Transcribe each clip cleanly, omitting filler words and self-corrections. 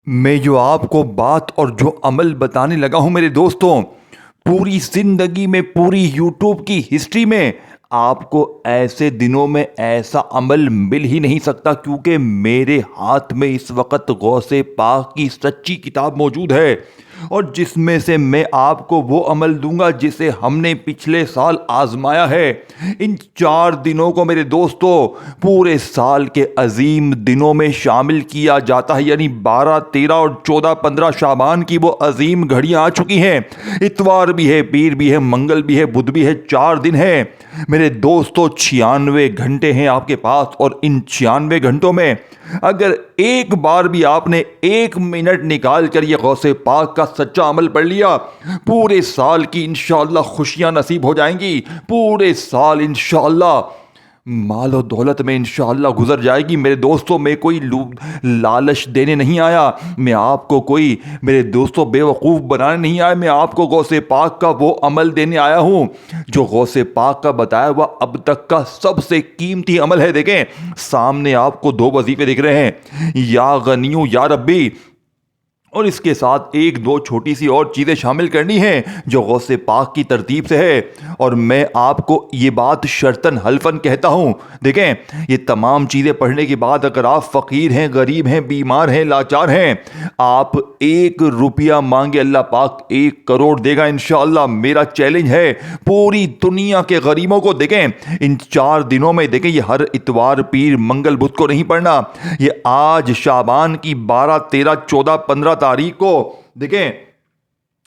میں جو آپ کو بات اور جو عمل بتانے لگا ہوں میرے دوستوں، پوری زندگی میں، پوری یوٹیوب کی ہسٹری میں آپ کو ایسے دنوں میں ایسا عمل مل ہی نہیں سکتا، کیونکہ میرے ہاتھ میں اس وقت غوث پاک کی سچی کتاب موجود ہے، اور جس میں سے میں آپ کو وہ عمل دوں گا جسے ہم نے پچھلے سال آزمایا ہے۔ ان 4 دنوں کو میرے دوستو پورے سال کے عظیم دنوں میں شامل کیا جاتا ہے، یعنی 12، 13 اور 14، 15 شعبان کی وہ عظیم گھڑیاں آ چکی ہیں۔ اتوار بھی ہے، پیر بھی ہے، منگل بھی ہے، بدھ بھی ہے، 4 دن ہے میرے دوستو۔ 96 گھنٹے ہیں آپ کے پاس، اور ان 96 گھنٹوں میں اگر ایک بار بھی آپ نے 1 منٹ نکال کر یہ غوث پاک کا سچا عمل پڑھ لیا، پورے سال کی انشاءاللہ خوشیاں نصیب ہو جائیں گی، پورے سال انشاءاللہ مال و دولت میں انشاءاللہ گزر جائے گی۔ میرے دوستوں میں کوئی لالچ دینے نہیں آیا، میں آپ کو کوئی میرے دوستوں بے وقوف بنانے نہیں آیا، میں آپ کو غوث پاک کا وہ عمل دینے آیا ہوں جو غوث پاک کا بتایا ہوا اب تک کا سب سے قیمتی عمل ہے۔ دیکھیں سامنے آپ کو 2 وظیفے دکھ رہے ہیں، یا غنیو یا ربی، اور اس کے ساتھ 1-2 چھوٹی سی اور چیزیں شامل کرنی ہیں جو غوث پاک کی ترتیب سے ہے، اور میں آپ کو یہ بات شرطن حلفن کہتا ہوں۔ دیکھیں یہ تمام چیزیں پڑھنے کے بعد اگر آپ فقیر ہیں، غریب ہیں، بیمار ہیں، لاچار ہیں، آپ 1 روپیہ مانگے اللہ پاک 1 کروڑ دے گا انشاءاللہ۔ میرا چیلنج ہے پوری دنیا کے غریبوں کو۔ دیکھیں ان 4 دنوں میں، دیکھیں یہ ہر اتوار، پیر، منگل، بدھ کو نہیں پڑھنا، یہ آج شعبان کی 12، 13، 14، 15 تاریخ کو، دیکھیں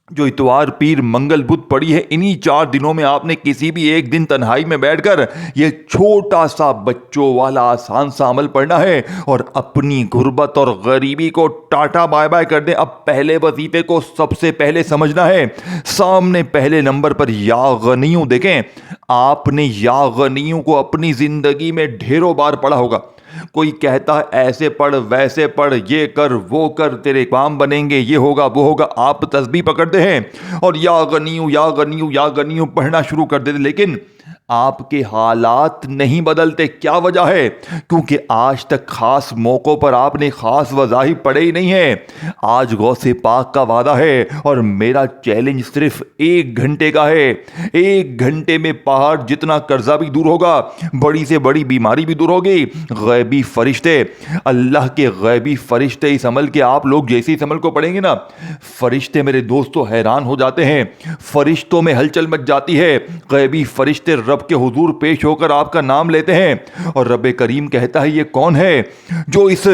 جو اتوار، پیر، منگل، بدھ پڑی ہے، انہی 4 دنوں میں آپ نے کسی بھی ایک دن تنہائی میں بیٹھ کر یہ چھوٹا سا بچوں والا آسان سا عمل پڑھنا ہے، اور اپنی غربت اور غریبی کو ٹاٹا بائے بائے کر دیں۔ اب پہلے وظیفے کو سب سے پہلے سمجھنا ہے۔ سامنے پہلے نمبر پر یا غنیوں، دیکھیں آپ نے یا غنیوں کو اپنی زندگی میں ڈھیروں بار پڑھا ہوگا۔ کوئی کہتا ہے ایسے پڑھ، ویسے پڑھ، یہ کر، وہ کر، تیرے کام بنیں گے، یہ ہوگا، وہ ہوگا، آپ تسبیح پکڑتے ہیں اور یا غنیو یا غنیو یا غنیو پڑھنا شروع کر دیتے، لیکن آپ کے حالات نہیں بدلتے۔ کیا وجہ ہے؟ کیونکہ آج تک خاص موقعوں پر آپ نے خاص وظائف پڑھے ہی نہیں ہیں۔ آج غوث پاک کا وعدہ ہے اور میرا چیلنج صرف 1 گھنٹے کا ہے۔ 1 گھنٹے میں پہاڑ جتنا قرضہ بھی دور ہوگا، بڑی سے بڑی بیماری بھی دور ہوگی۔ غیبی فرشتے، اللہ کے غیبی فرشتے اس عمل کے، آپ لوگ جیسے اس عمل کو پڑھیں گے نا، فرشتے میرے دوستوں حیران ہو جاتے ہیں، فرشتوں میں ہلچل مچ جاتی ہے۔ غیبی فرشتے رب کے حضور پیش ہو کر آپ کا نام لیتے ہیں، اور رب کریم کہتا ہے یہ کون ہے جو اس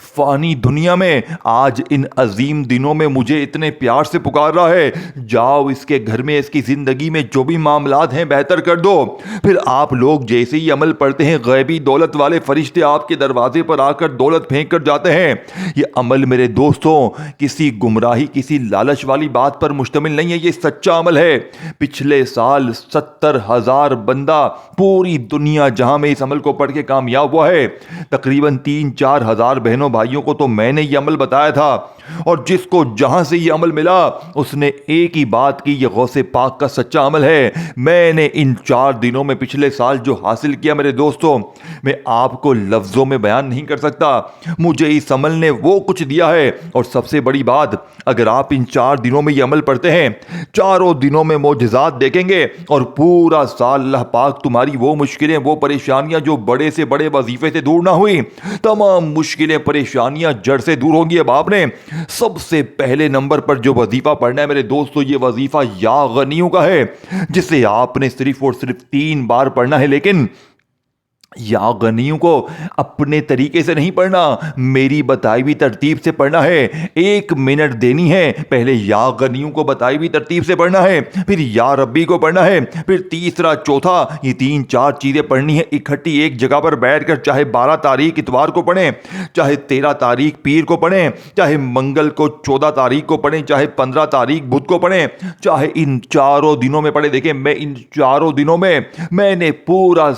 فانی دنیا میں آج ان عظیم دنوں میں مجھے اتنے پیار سے پکار رہا ہے؟ جاؤ اس کے گھر میں، اس کی زندگی میں جو بھی معاملات ہیں بہتر کر دو۔ پھر آپ لوگ جیسے ہی عمل پڑھتے ہیں، غیبی دولت والے فرشتے آپ کے دروازے پر آ کر دولت پھینک کر جاتے ہیں۔ یہ عمل میرے دوستوں کسی گمراہی، کسی لالچ والی بات پر مشتمل نہیں ہے، یہ سچا عمل ہے۔ پچھلے سال 70,000 بندہ پوری دنیا جہاں میں اس عمل کو پڑھ کے کامیاب ہوا ہے۔ تقریباً 3-4 ہزار بہنوں بھائیوں کو تو میں نے یہ عمل بتایا تھا، اور جس کو جہاں سے یہ عمل ملا اس نے ایک ہی بات کی، یہ غوث پاک کا سچا عمل ہے۔ میں نے ان 4 دنوں میں پچھلے سال جو حاصل کیا میرے دوستوں، میں آپ کو لفظوں میں بیان نہیں کر سکتا۔ مجھے اس عمل نے وہ کچھ دیا ہے، اور سب سے بڑی بات، اگر آپ ان 4 دنوں میں یہ عمل پڑھتے ہیں، 4 دنوں میں معجزات دیکھیں گے، اور پورا سال اللہ پاک تمہاری وہ مشکلیں، وہ پریشانیاں جو بڑے سے بڑے وظیفے سے دور نہ ہوئی، تمام مشکلیں، پریشانیاں جڑ سے دور ہوں گی۔ اب آپ نے سب سے پہلے نمبر پر جو وظیفہ پڑھنا ہے میرے دوستو، یہ وظیفہ یا غنیوں کا ہے، جسے آپ نے صرف اور صرف 3 بار پڑھنا ہے، لیکن یا غنیوں کو اپنے طریقے سے نہیں پڑھنا، میری بتائی ہوئی ترتیب سے پڑھنا ہے۔ 1 منٹ دینی ہے، پہلے یا غنیوں کو بتائی ہوئی ترتیب سے پڑھنا ہے، پھر یا ربی کو پڑھنا ہے، پھر تیسرا، چوتھا، یہ 3-4 چیزیں پڑھنی ہے اکٹھی ایک جگہ پر بیٹھ کر، چاہے 12 تاریخ اتوار کو پڑھیں، چاہے 13 تاریخ پیر کو پڑھیں، چاہے منگل کو 14 تاریخ کو پڑھیں، چاہے 15 تاریخ بدھ کو پڑھیں، چاہے ان 4 دنوں میں پڑھیں۔ دیکھیں میں ان 4 دنوں میں نے پورا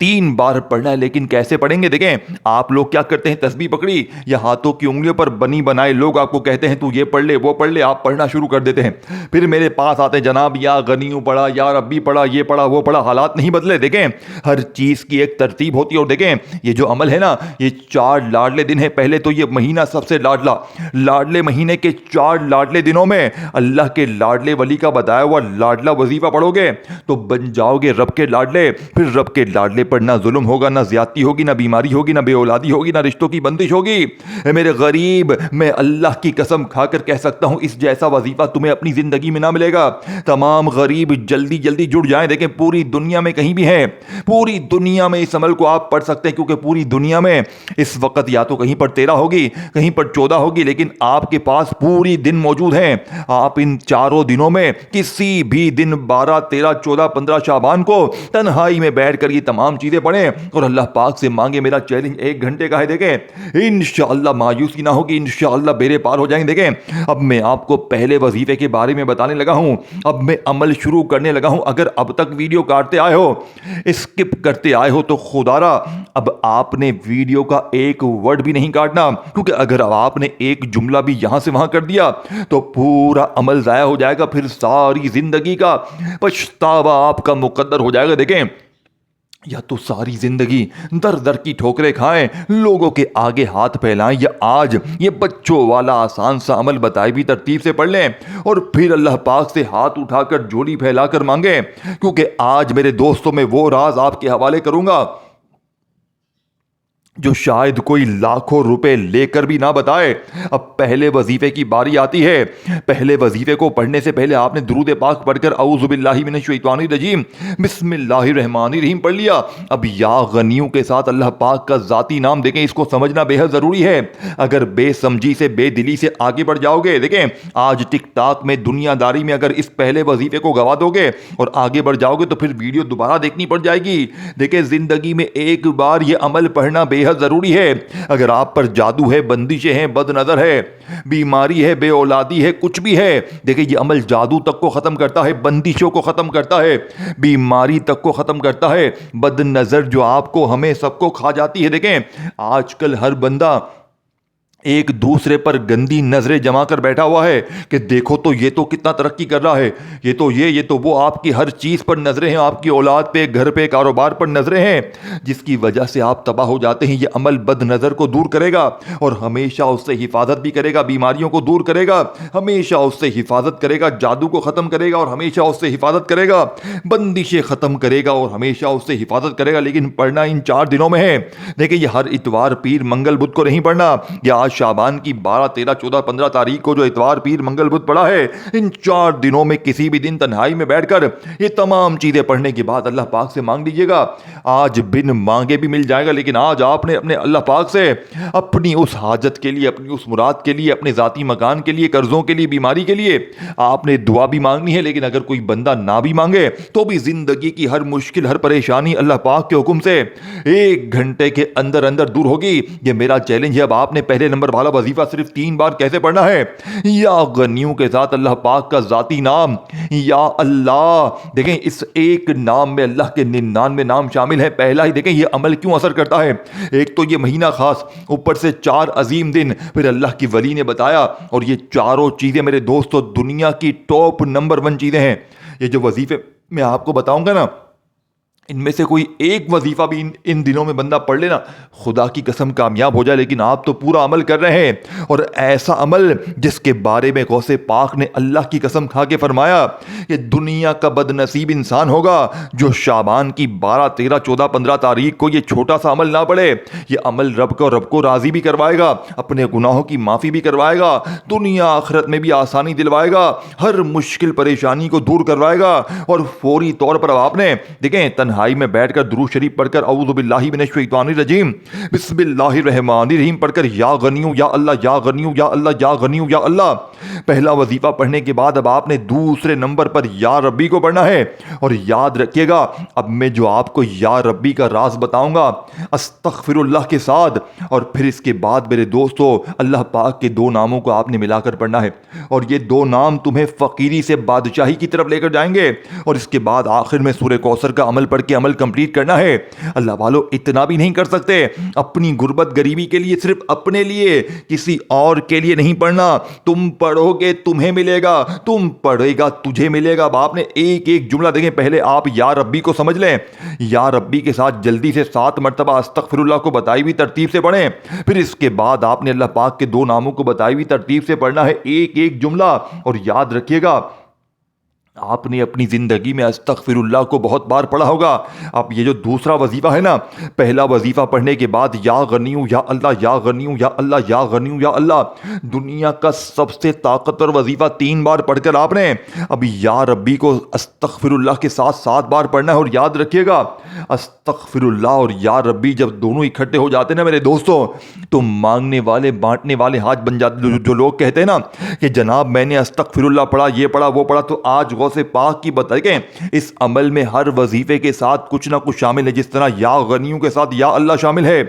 3 بار پڑھنا ہے، لیکن کیسے پڑھیں گے؟ دیکھیں آپ لوگ کیا کرتے ہیں، تسبیح پکڑی یا ہاتھوں کی انگلیوں پر بنی بنائے لوگ آپ کو کہتے ہیں تو یہ پڑھ لے وہ پڑھ لے، آپ پڑھنا شروع کر دیتے ہیں، پھر میرے پاس آتے ہیں جناب یا غنیوں پڑھا یا ربی پڑھا یہ پڑھا وہ پڑھا، حالات نہیں بدلے۔ دیکھیں ہر چیز کی ایک ترتیب ہوتی ہے، اور دیکھیں یہ جو عمل ہے نا، یہ 4 لاڈلے دن ہے۔ پہلے تو یہ مہینہ سب سے لاڈلا، لاڈلے مہینے کے 4 لاڈلے دنوں میں اللہ کے لاڈلے ولی کا بتایا ہوا لاڈلا وظیفہ پڑھو گے تو بن جاؤ گے رب کے لاڈلے۔ پھر رب کے لاڈلے پر نہ ظلم ہوگا، نہ زیادتی ہوگی، نہ بیماری ہوگی، نہ بے اولادی ہوگی، نہ رشتوں کی بندش ہوگی۔ اے میرے غریب، میں اللہ کی قسم کھا کر کہہ سکتا ہوں اس جیسا وظیفہ تمہیں اپنی زندگی میں نہ ملے گا۔ تمام غریب جلدی جلدی جڑ جائیں۔ دیکھیں پوری دنیا میں کہیں بھی ہے، پوری دنیا میں اس عمل کو آپ پڑھ سکتے ہیں، کیونکہ پوری دنیا میں اس وقت یا تو کہیں پر 13 ہوگی، کہیں پر 14 ہوگی، لیکن آپ کے پاس پوری دن موجود ہیں۔ آپ ان چاروں دنوں میں کسی بھی دن 12، 13، 14، 15 شعبان کو تنہائی میں بیٹھ کر یہ تمام چیزیں پڑھیں اور اللہ پاک سے مانگے۔ میرا چیلنج 1 گھنٹے کا ہے، دیکھیں انشاءاللہ مایوسی نہ ہوگی، انشاءاللہ بیڑے پار ہو جائیں گے۔ دیکھیں اب میں آپ کو پہلے وظیفے کے بارے میں بتانے لگا ہوں، اب میں عمل شروع کرنے لگا ہوں۔ اگر اب تک ویڈیو کاٹتے آئے ہو، اسکپ کرتے آئے ہو تو خدا را اب آپ نے ویڈیو کا ایک ورڈ بھی نہیں کاٹنا، کیونکہ اگر اب آپ نے ایک جملہ بھی یہاں سے وہاں کر دیا تو پورا عمل ضائع ہو جائے گا، پھر ساری زندگی کا پچھتاوا آپ کا مقدر ہو جائے گا۔ دیکھیں یا تو ساری زندگی در در کی ٹھوکریں کھائیں، لوگوں کے آگے ہاتھ پھیلائیں، یا آج یہ بچوں والا آسان سا عمل بتائی بھی ترتیب سے پڑھ لیں اور پھر اللہ پاک سے ہاتھ اٹھا کر جھولی پھیلا کر مانگیں، کیونکہ آج میرے دوستوں میں وہ راز آپ کے حوالے کروں گا جو شاید کوئی لاکھوں روپے لے کر بھی نہ بتائے۔ اب پہلے وظیفے کی باری آتی ہے۔ پہلے وظیفے کو پڑھنے سے پہلے آپ نے درود پاک پڑھ کر اعوذ باللہ من الشیطان الرجیم بسم اللہ الرحمن الرحیم پڑھ لیا۔ اب یا غنیوں کے ساتھ اللہ پاک کا ذاتی نام، دیکھیں اس کو سمجھنا بے حد ضروری ہے۔ اگر بے سمجھی سے بے دلی سے آگے بڑھ جاؤ گے، دیکھیں آج ٹک ٹاک میں دنیا داری میں اگر اس پہلے وظیفے کو گوا دو گے اور آگے بڑھ جاؤ گے تو پھر ویڈیو دوبارہ دیکھنی پڑ جائے گی۔ دیکھیں زندگی میں ایک بار یہ عمل پڑھنا بے ضروری ہے۔ اگر آپ پر جادو ہے، بندشیں ہیں، بد نظر ہے، بیماری ہے، بے اولادی ہے، کچھ بھی ہے، دیکھیں یہ عمل جادو تک کو ختم کرتا ہے، بندشوں کو ختم کرتا ہے، بیماری تک کو ختم کرتا ہے، بد نظر جو آپ کو ہمیں سب کو کھا جاتی ہے۔ دیکھیں آج کل ہر بندہ ایک دوسرے پر گندی نظریں جما کر بیٹھا ہوا ہے کہ دیکھو تو یہ تو کتنا ترقی کر رہا ہے، یہ تو وہ، آپ کی ہر چیز پر نظریں ہیں، آپ کی اولاد پہ، گھر پہ، کاروبار پر نظریں ہیں، جس کی وجہ سے آپ تباہ ہو جاتے ہیں۔ یہ عمل بد نظر کو دور کرے گا اور ہمیشہ اس سے حفاظت بھی کرے گا، بیماریوں کو دور کرے گا، ہمیشہ اس سے حفاظت کرے گا، جادو کو ختم کرے گا اور ہمیشہ اس سے حفاظت کرے گا، بندشیں ختم کرے گا اور ہمیشہ اس سے حفاظت کرے گا۔ لیکن پڑھنا ان 4 دنوں میں ہے۔ دیکھیں یہ ہر اتوار، پیر، منگل، بدھ کو نہیں پڑھنا، یا شعبان کی 12، 13، 14، 15 تاریخ کو جو اتوار، پیر، منگل، بدھ پڑا ہے، ان 4 دنوں میں کسی بھی دن تنہائی میں بیٹھ کر یہ تمام چیزیں پڑھنے کے بعد اللہ پاک سے مانگ لیجیے گا۔ آج بن مانگے بھی مل جائے گا، لیکن آج آپ نے اپنے اللہ پاک سے اپنی اس حاجت کے لیے، اپنی اس مراد کے لیے، اپنے ذاتی مکان کے لیے، قرضوں کے لیے، بیماری کے لیے آپ نے دعا بھی مانگنی ہے۔ لیکن اگر کوئی بندہ نہ بھی مانگے تو بھی زندگی کی ہر مشکل، ہر پریشانی اللہ پاک کے حکم سے 1 گھنٹے کے اندر اندر دور ہوگی۔ یہ میرا چیلنج ہے۔ اب آپ نے پہلے نمبر والا وظیفہ صرف 3 بار کیسے پڑھنا ہے؟ یا غنیوں کے ساتھ اللہ پاک کا ذاتی نام یا اللہ۔ دیکھیں اس ایک نام میں اللہ کے 99 نام شامل ہیں۔ پہلا ہی دیکھیں یہ عمل کیوں اثر کرتا ہے۔ ایک تو یہ مہینہ خاص، اوپر سے 4 عظیم دن، پھر اللہ کی ولی نے بتایا، اور یہ چاروں چیزیں میرے دوستو دنیا کی ٹاپ نمبر 1 چیزیں ہیں۔ یہ جو وظیفے میں آپ کو بتاؤں گا نا، ان میں سے کوئی ایک وظیفہ بھی ان دنوں میں بندہ پڑھ لینا، خدا کی قسم کامیاب ہو جائے۔ لیکن آپ تو پورا عمل کر رہے ہیں، اور ایسا عمل جس کے بارے میں غوث پاک نے اللہ کی قسم کھا کے فرمایا کہ دنیا کا بد نصیب انسان ہوگا جو شعبان کی 12، 13، 14، 15 تاریخ کو یہ چھوٹا سا عمل نہ پڑھے۔ یہ عمل رب کو راضی بھی کروائے گا، اپنے گناہوں کی معافی بھی کروائے گا، دنیا آخرت میں بھی آسانی دلوائے گا، ہر مشکل پریشانی کو دور کروائے گا۔ اور فوری طور پر اب آپ نے دیکھیں تنہائی میں بیٹھ کر درود شریف پڑھ کر اعوذ باللہ من الشیطان الرجیم بسم اللہ الرحمن الرحیم پڑھ کر یا غنیو یا اللہ، یا غنیو یا اللہ، یا غنیو یا اللہ، پہلا وظیفہ پڑھنے کے بعد اب آپ نے دوسرے نمبر پر یا ربی کو پڑھنا ہے۔ اور یاد رکھیے گا اب میں جو آپ کو یا ربی کا راز بتاؤں گا استغفر اللہ کے ساتھ، اور پھر اس کے بعد میرے دوستو اللہ پاک کے 2 ناموں کو آپ نے ملا کر پڑھنا ہے، اور یہ 2 نام تمہیں فقیری سے بادشاہی کی طرف لے کر جائیں گے۔ اور اس کے بعد آخر میں سورہ کوثر کا عمل پڑھ کے عمل کمپلیٹ کرنا ہے۔ اللہ والو اتنا بھی نہیں کر سکتے، اپنی غربت غریبی کے لیے، صرف اپنے لیے، کسی اور کے لیے نہیں پڑھنا۔ تم پڑھو گے تمہیں ملے گا، تم پڑھے گا تجھے ملے گا۔ اب آپ نے ایک ایک جملہ دیکھیں، پہلے آپ یا ربی کو سمجھ لیں، یا ربی کے ساتھ جلدی سے 7 مرتبہ استغفر اللہ کو بتائی ہوئی ترتیب سے پڑھیں، پھر اس کے بعد آپ نے اللہ پاک کے 2 ناموں کو بتائی ہوئی ترتیب سے پڑھنا ہے، ایک ایک جملہ۔ اور یاد رکھیے گا، آپ نے اپنی زندگی میں استغفر اللہ کو بہت بار پڑھا ہوگا۔ اب یہ جو دوسرا وظیفہ ہے نا، پہلا وظیفہ پڑھنے کے بعد یا غنیوں یا اللہ، یا غنیوں یا اللہ، یا غنیوں یا اللہ، دنیا کا سب سے طاقتور وظیفہ 3 بار پڑھ کر آپ نے اب یا ربی کو استغفر اللہ کے ساتھ 7 بار پڑھنا ہے۔ اور یاد رکھیے گا، استغفر اللہ اور یا ربی جب دونوں اکٹھے ہو جاتے ہیں نا میرے دوستوں، تو مانگنے والے بانٹنے والے ہاتھ بن جاتے۔ جو لوگ کہتے ہیں نا کہ جناب میں نے استغفر اللہ پڑھا، یہ پڑھا وہ پڑھا، تو آج غوث پاک کی بتائیں اس عمل میں ہر وظیفے کے ساتھ کچھ نہ کچھ شامل ہے۔ جس طرح یا غنیوں کے ساتھ یا اللہ شامل ہے،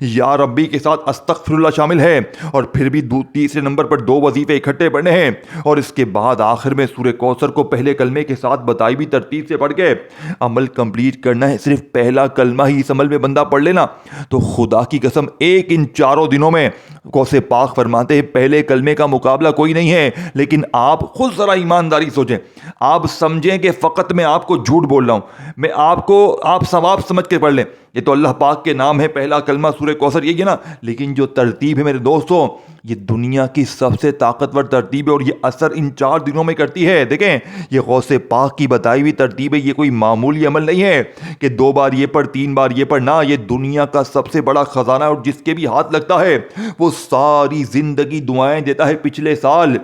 یا ربی کے ساتھ استغفر اللہ شامل ہے، اور پھر بھی تیسرے نمبر پر 2 وظیفے اکٹھے پڑھنے ہیں، اور اس کے بعد آخر میں سورہ کوثر کو پہلے کلمے کے ساتھ بتائی بھی ترتیب سے پڑھ کے عمل کمپلیٹ کرنا ہے۔ صرف پہلا کلمہ ہی اس عمل میں بندہ پڑھ لینا تو خدا کی قسم ان 4 دنوں میں غوث پاک فرماتے ہیں پہلے کلمے کا مقابلہ کوئی نہیں ہے۔ لیکن آپ خود ذرا ایمانداری سوچیں، آپ سمجھیں کہ فقط میں آپ کو جھوٹ بول رہا ہوں، میں آپ ثواب سمجھ کے پڑھ لیں، یہ تو اللہ پاک کے نام ہے، پہلا کلمہ سورہ کوثر یہی ہے نا۔ لیکن جو ترتیب ہے میرے دوستوں، یہ دنیا کی سب سے طاقتور ترتیب ہے، اور یہ اثر ان 4 دنوں میں کرتی ہے۔ دیکھیں یہ غوث پاک کی بتائی ہوئی ترتیب ہے، یہ کوئی معمولی عمل نہیں ہے کہ 2 بار یہ پڑھ 3 بار یہ پڑھ، نہ، یہ دنیا کا سب سے بڑا خزانہ ہے، اور جس کے بھی ہاتھ لگتا ہے وہ ساری زندگی دعائیں دیتا ہے۔ پچھلے سال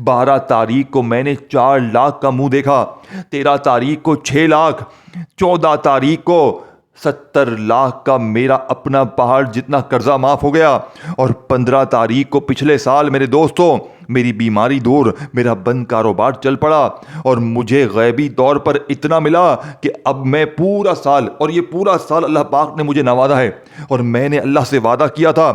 12 تاریخ کو میں نے 4 لاکھ کا منہ دیکھا، 13 تاریخ کو 6 لاکھ، 14 تاریخ کو 70 لاکھ کا میرا اپنا پہاڑ جتنا قرضہ معاف ہو گیا، اور 15 تاریخ کو پچھلے سال میرے دوستوں میری بیماری دور، میرا بند کاروبار چل پڑا، اور مجھے غیبی طور پر اتنا ملا کہ اب میں پورا سال، اور یہ پورا سال اللہ پاک نے مجھے نوازا ہے، اور میں نے اللہ سے وعدہ کیا تھا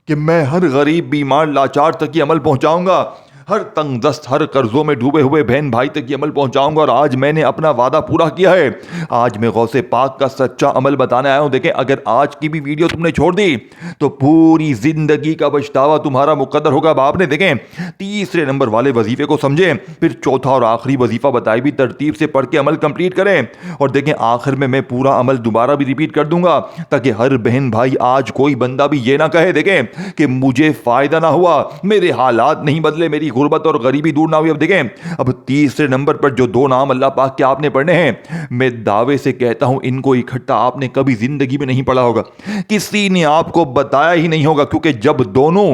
کہ میں ہر غریب بیمار لاچار تک یہ عمل پہنچاؤں گا، ہر تنگ دست، ہر قرضوں میں ڈوبے ہوئے بہن بھائی تک یہ عمل پہنچاؤں گا، اور آج میں نے اپنا وعدہ پورا کیا ہے۔ آج میں غوث پاک کا سچا عمل بتانے آیا ہوں۔ دیکھیں اگر آج کی بھی ویڈیو تم نے چھوڑ دی تو پوری زندگی کا پچھتاوا تمہارا مقدر ہوگا۔ اب آپ نے دیکھیں تیسرے نمبر والے وظیفے کو سمجھیں، پھر چوتھا اور آخری وظیفہ بتائی بھی ترتیب سے پڑھ کے عمل کمپلیٹ کریں، اور دیکھیں آخر میں پورا عمل دوبارہ بھی ریپیٹ کر دوں گا تاکہ ہر بہن بھائی آج کوئی بندہ بھی یہ نہ کہے دیکھیں کہ مجھے فائدہ نہ ہوا، میرے حالات نہیں بدلے، میری غربت اور غریبی دور نہ ہوئی۔ اب دیکھیں اب تیسرے نمبر پر جو 2 نام اللہ پاک کے آپ نے پڑھنے ہیں، میں دعوے سے کہتا ہوں ان کو اکٹھا آپ نے کبھی زندگی میں نہیں پڑھا ہوگا، کسی نے آپ کو بتایا ہی نہیں ہوگا، کیونکہ جب دونوں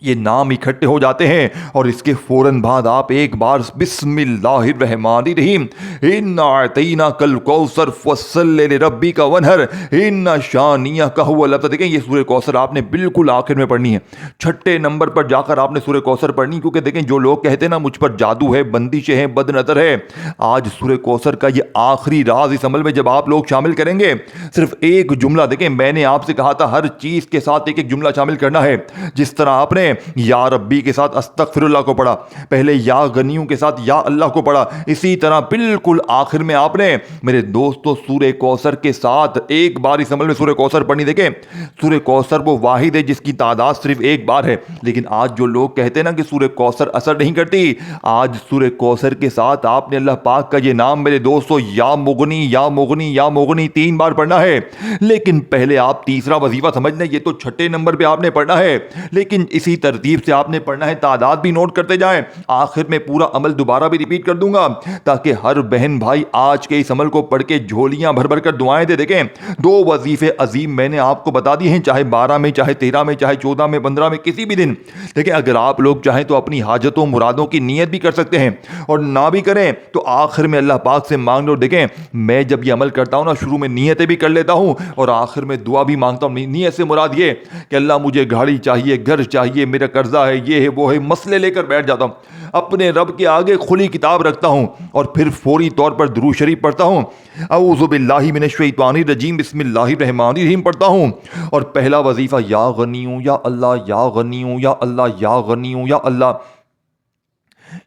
یہ نام اکٹھے ہو جاتے ہیں اور اس کے فوراً بعد آپ ایک بار بسم اللہ الرحمن الرحیم انا اعطیناک الکوثر فصل لربک وانحر ان شانئک هو الابتر۔ دیکھیں یہ سورہ کوثر آپ نے بالکل آخر میں پڑھنی ہے، 6 نمبر پر جا کر آپ نے سورہ کوثر پڑھنی، کیونکہ دیکھیں جو لوگ کہتے ہیں نا مجھ پر جادو ہے، بندشیں ہیں، بد نظر ہے، آج سورہ کوثر کا یہ آخری راز اس عمل میں جب آپ لوگ شامل کریں گے، صرف ایک جملہ، دیکھیں میں نے آپ سے کہا تھا ہر چیز کے ساتھ ایک ایک جملہ شامل کرنا ہے۔ جس طرح آپ نے یا ربی کے ساتھ استغفر اللہ کو پڑھا، پہلے یا غنیوں کے ساتھ یا اللہ کو پڑھا، اسی طرح بالکل آخر میں آپ نے میرے دوستو سورہ کوثر کے ساتھ ایک بار اس عمل میں سورہ کوثر پڑھنی۔ دیکھیں سورہ کوثر وہ واحد ہے جس کی تعداد صرف ایک بار ہے، لیکن آج جو لوگ کہتے ہیں نا کہ سورہ کوثر اثر نہیں کرتی، آج سورہ کوثر کے ساتھ آپ نے اللہ پاک کا یہ نام میرے دوستو یا مغنی یا مغنی یا مغنی 3 بار پڑھنا ہے۔ لیکن پہلے آپ تیسرا وظیفہ سمجھ لیں، یہ تو 6 نمبر پہ آپ نے پڑھنا ہے، لیکن اسی ترتیب سے آپ نے پڑھنا ہے، تعداد بھی نوٹ کرتے جائیں، آخر میں پورا عمل دوبارہ بھی ریپیٹ کر دوں گا تاکہ ہر بہن بھائی آج کے اس عمل کو پڑھ کے جھولیاں بھر بھر کر دعائیں دے۔ دیکھیں 2 وظیفے عظیم میں نے آپ کو بتا دیے ہیں، چاہے 12 میں، چاہے 13 میں، چاہے 14 میں، 15 میں، کسی بھی دن۔ دیکھیں اگر آپ لوگ چاہیں تو اپنی حاجتوں مرادوں کی نیت بھی کر سکتے ہیں، اور نہ بھی کریں تو آخر میں اللہ پاک سے مانگ لو۔ دیکھیں میں جب یہ عمل کرتا ہوں نا، شروع میں نیتیں بھی کر لیتا ہوں اور آخر میں دعا بھی مانگتا ہوں۔ نیت سے مراد یہ کہ اللہ مجھے گاڑی چاہیے، گھر چاہیے، میرا قرضہ ہے، یہ ہے وہ ہے، مسئلے لے کر بیٹھ جاتا ہوں، اپنے رب کے آگے کھلی کتاب رکھتا ہوں، اور پھر فوری طور پر درود شریف پڑھتا ہوں، اعوذ باللہ من الشیطان الرجیم بسم اللہ الرحمن الرحیم پڑھتا ہوں، اور پہلا وظیفہ یا غنیوں یا اللہ، یا غنیوں یا اللہ، یا غنیوں یا اللہ،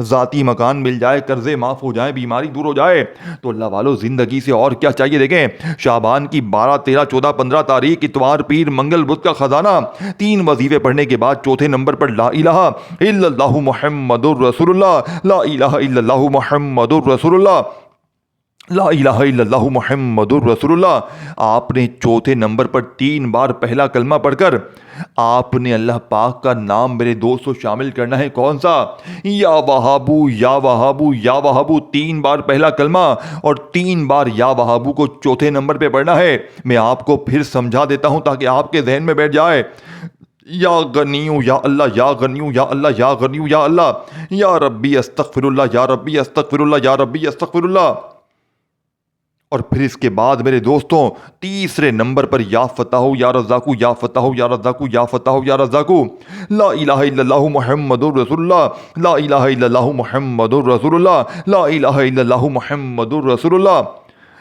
ذاتی مکان مل جائے، قرضے معاف ہو جائیں، بیماری دور ہو جائے، تو اللہ والو زندگی سے اور کیا چاہیے؟ دیکھیں شعبان کی 12، 13، 14، 15 تاریخ اتوار، پیر، منگل، بدھ کا خزانہ، 3 وظیفے پڑھنے کے بعد چوتھے نمبر پر لا الہ الا اللہ محمد الرسول اللہ، لا الہ الا اللہ محمد الرسول اللہ، لا الہ الا اللہ محمد الرسول اللہ۔ آپ نے چوتھے نمبر پر 3 بار پہلا کلمہ پڑھ کر آپ نے اللہ پاک کا نام میرے دوستوں شامل کرنا ہے۔ کون سا؟ یا وہابو یا وہابو یا وہابو، 3 بار پہلا کلمہ اور 3 بار یا وہابو کو چوتھے نمبر پہ پڑھنا ہے۔ میں آپ کو پھر سمجھا دیتا ہوں تاکہ آپ کے ذہن میں بیٹھ جائے۔ یا غنیو یا اللہ، یا غنیو یا اللہ، یا غنیو یا اللہ، یا ربی استغفر اللہ، یا ربی استغفر اللہ، یا ربی استغفر اللہ۔ اور پھر اس کے بعد میرے دوستوں تیسرے نمبر پر یا فتاح یا رزاقو، یا فتاح یا رزاقو، یا فتاح یا رزاقو، لا الہ الا اللہ محمد الرسول اللہ، لا الہ الا اللہ محمد الرسول اللہ، لا الہ الا اللہ محمد الرسول اللہ،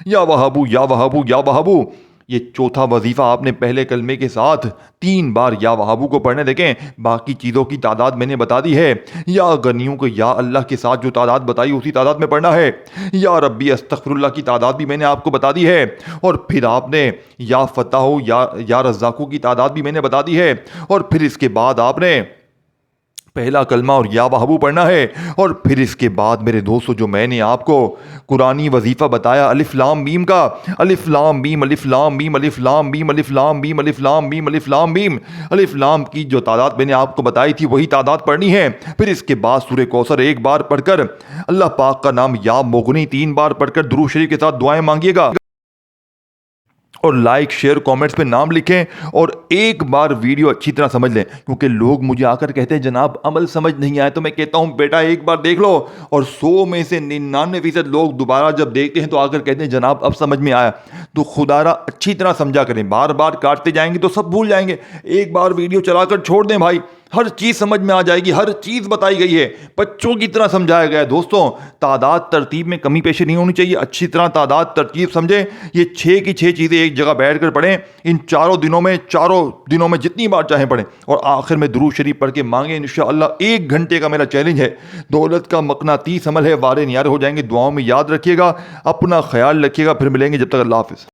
یا وہابو یا وہابو یا وہابو۔ یہ چوتھا وظیفہ آپ نے پہلے کلمے کے ساتھ 3 بار یا وہابو کو پڑھنے۔ دیکھیں باقی چیزوں کی تعداد میں نے بتا دی ہے، یا غنیوں کو یا اللہ کے ساتھ جو تعداد بتائی اسی تعداد میں پڑھنا ہے، یا ربی استغفر اللہ کی تعداد بھی میں نے آپ کو بتا دی ہے، اور پھر آپ نے یا فتاح یا رزاقو کی تعداد بھی میں نے بتا دی ہے، اور پھر اس کے بعد آپ نے پہلا کلمہ اور یا وہابو پڑھنا ہے، اور پھر اس کے بعد میرے دوستو جو میں نے آپ کو قرآنی وظیفہ بتایا الف لام میم کا، الف لام میم، الف لام میم، الف لام میم، الف لام میم، الف لام میم، الف لام میم، الف لام کی جو تعداد میں نے آپ کو بتائی تھی وہی تعداد پڑھنی ہے۔ پھر اس کے بعد سورہ کوثر 1 بار پڑھ کر اللہ پاک کا نام یا مغنی 3 بار پڑھ کر درود شریف کے ساتھ دعائیں مانگیے گا، اور لائک شیئر کومنٹس پہ نام لکھیں، اور ایک بار ویڈیو اچھی طرح سمجھ لیں، کیونکہ لوگ مجھے آ کر کہتے ہیں جناب عمل سمجھ نہیں آیا، تو میں کہتا ہوں بیٹا ایک بار دیکھ لو، اور 100 میں سے 99% لوگ دوبارہ جب دیکھتے ہیں تو آ کر کہتے ہیں جناب اب سمجھ میں آیا۔ تو خدا را اچھی طرح سمجھا کریں، بار بار کاٹتے جائیں گے تو سب بھول جائیں گے، ایک بار ویڈیو چلا کر چھوڑ دیں بھائی، ہر چیز سمجھ میں آ جائے گی، ہر چیز بتائی گئی ہے، بچوں کی طرح سمجھایا گیا ہے۔ دوستوں تعداد ترتیب میں کمی پیشی نہیں ہونی چاہیے، اچھی طرح تعداد ترتیب سمجھیں، یہ 6 کی 6 چیزیں ایک جگہ بیٹھ کر پڑھیں، ان چاروں دنوں میں جتنی بار چاہیں پڑھیں، اور آخر میں درود شریف پڑھ کے مانگیں انشاءاللہ۔ 1 گھنٹے کا میرا چیلنج ہے، دولت کا مقناطیس عمل ہے، وارے نیارے ہو جائیں گے۔ دعاؤں میں یاد رکھیے گا، اپنا خیال رکھیے گا، پھر ملیں گے، جب تک اللہ حافظ۔